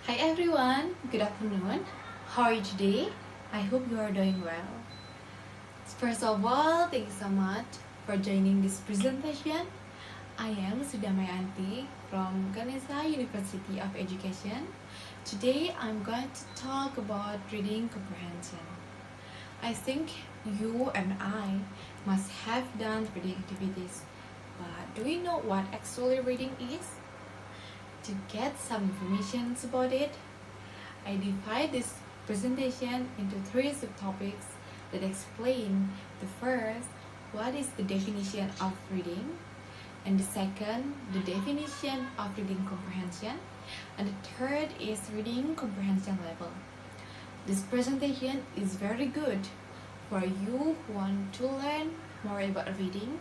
Hi everyone, good afternoon. How are you today? I hope you are doing well. First of all, thank you so much for joining this presentation. I am Luh Sri Damayanti from Ganesha University of Education. Today I'm going to talk about reading comprehension. I think you and I must have done reading activities, but do we know what actually reading is? To get some information about it, I divide this presentation into three subtopics that explain the first, what is the definition of reading, and the second, the definition of reading comprehension, and the third is reading comprehension level. This presentation is very good for you who want to learn more about reading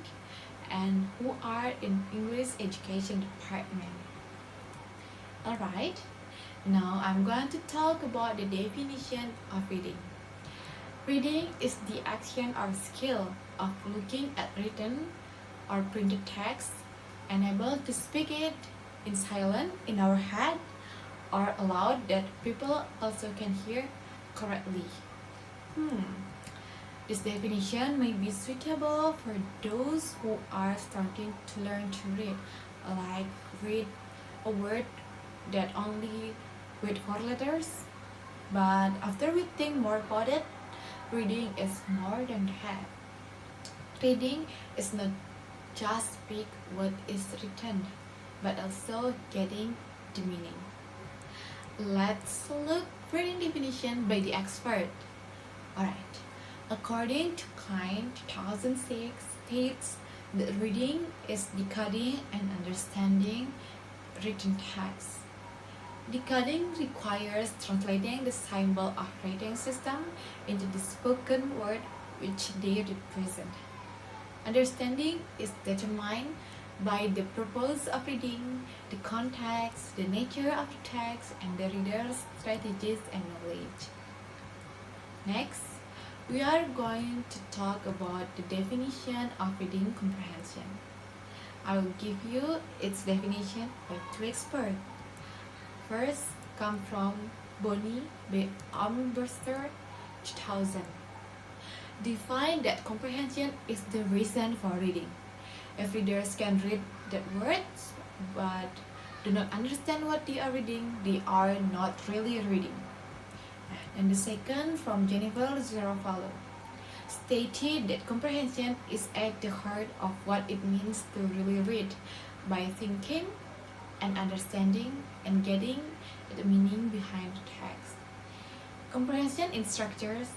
and who are in English education department. Alright, now I'm going to talk about the definition of reading. Reading is the action or skill of looking at written or printed text and able to speak it in silent in our head or aloud that people also can hear correctly. This definition may be suitable for those who are starting to learn to read, like read a word that only with 4 letters. But after we think more about it, reading is more than that. Reading is not just speak what is written, but also getting the meaning. Let's look reading definition by the expert. Alright, according to Klein 2006 states that reading is decoding and understanding written text. Decoding requires translating the symbol of writing system into the spoken word which they represent. Understanding is determined by the purpose of reading, the context, the nature of the text, and the reader's strategies and knowledge. Next, we are going to talk about the definition of reading comprehension. I will give you its definition by two experts. First, come from Boni by Armbruster 2000. Define that comprehension is the reason for reading. If readers can read the words but do not understand what they are reading, they are not really reading. And the second, from Jennifer Zerovalo, stated that comprehension is at the heart of what it means to really read by thinking and understanding and getting the meaning behind the text. Comprehension in structures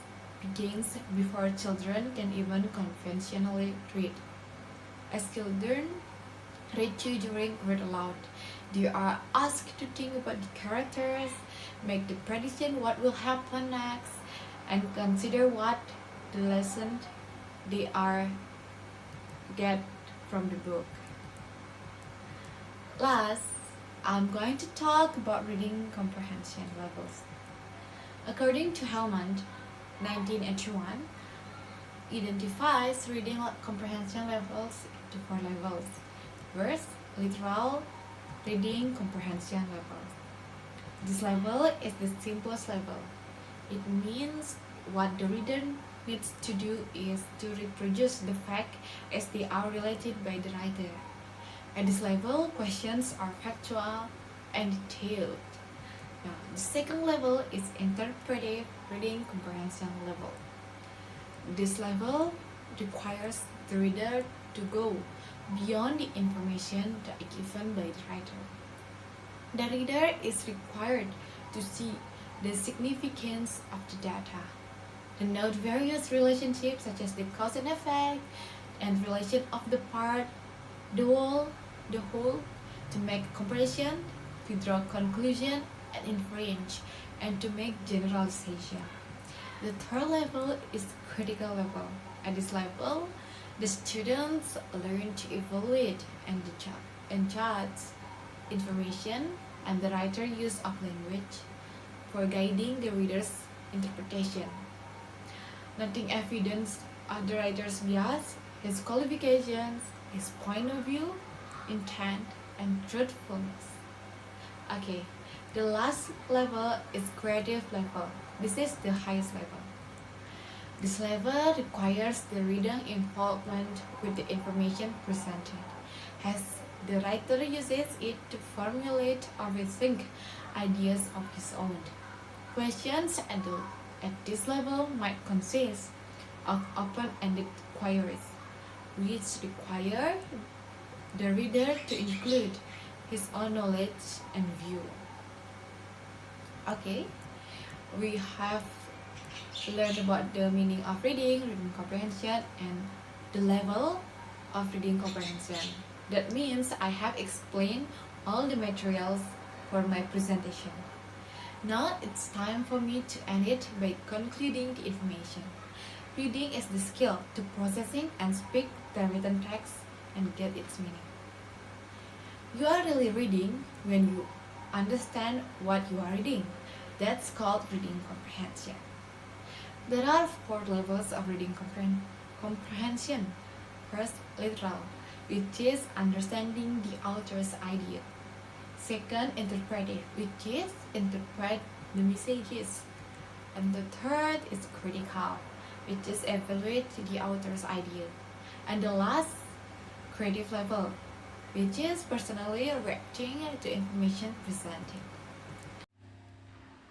begins before children can even conventionally read. As children read to during read aloud, they are asked to think about the characters, make the prediction what will happen next, and consider what the lesson they are get from the book. Last, I'm going to talk about reading comprehension levels. According to Hellman, 1981, identifies reading comprehension levels into 4 levels. First, literal reading comprehension level. This level is the simplest level. It means what the reader needs to do is to reproduce the fact as they are related by the writer. At this level, questions are factual and detailed. Now, the second level is interpretive reading comprehension level. This level requires the reader to go beyond the information that is given by the writer. The reader is required to see the significance of the data, to note various relationships such as the cause and effect, and relation of the part, the whole, to make comparison, to draw conclusion and inference, and to make generalization. The third level is critical level. At this level, the students learn to evaluate and judge information and the writer use of language for guiding the reader's interpretation. Noting evidence of the writer's bias, his qualifications, his point of view, intent, and truthfulness. Okay, The last level is creative level. This is the highest level. This level requires the reader involvement with the information presented, as the writer uses it to formulate or rethink ideas of his own. Questions at this level might consist of open-ended queries, which require the reader to include his own knowledge and view. Okay, we have learned about the meaning of reading comprehension, and the level of reading comprehension. That means I have explained all the materials for my presentation. Now it's time for me to end it by concluding the information. Reading is the skill to processing and speak the written text and get its meaning. You are really reading when you understand what you are reading. That's called reading comprehension. There are 4 levels of reading comprehension. First, literal, which is understanding the author's idea. Second, interpretive, which is interpret the messages. And the third is critical, which is evaluate the author's idea. And the last, creative level, which is personally reacting to information presented.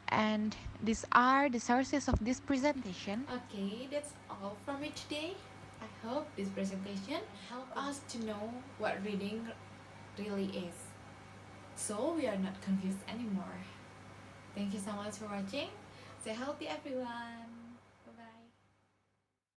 And these are the sources of this presentation. Okay, that's all from me today. I hope this presentation helped us to know what reading really is, so we are not confused anymore. Thank you so much for watching. Stay healthy, everyone.